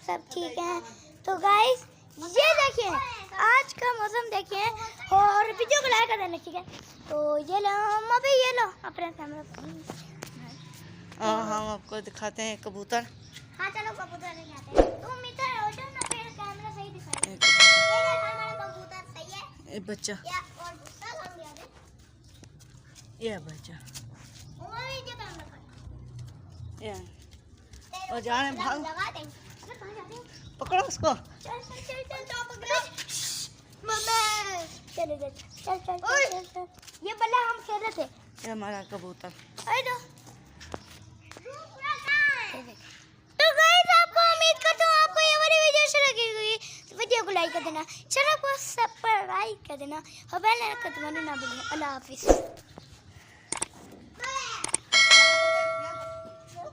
सब ठीक हैं। तो गाइस ये देखिए आज का मौसम देखिए और वीडियो को लाइक कर देना, ठीक है। तो ये लो अभी, ये लो अपने कैमरा। हम आपको दिखाते हैं कबूतर। हाँ चलो कबूतर दिखाते हैं। तुम इधर हो जाओ ना, फिर कैमरा सही दिखाएगा। ये हमारा कबूतर सही है। एक बच्चा या और दूसरा काम दिया दे। ये बच्चा ओमर ये कैमरा कर। ये और जाने भाग, लगा देंगे। फिर कहां जाते हैं? पकड़ो उसको। चल चल चल चल तो पकड़ो मम्मी। चल चल चल चल चल। ये बल्ला हम खेल रहे थे। ये हमारा कबूतर। अरे तो गाइस आपको उम्मीद करता हूँ आपको ये वाली वीडियो अच्छी लगी होगी। तो वीडियो को लाइक कर देना, चैनल को सब्सक्राइब कर देना और बेल आइकन दबाना ना भूलें। अल्लाह हाफिज़।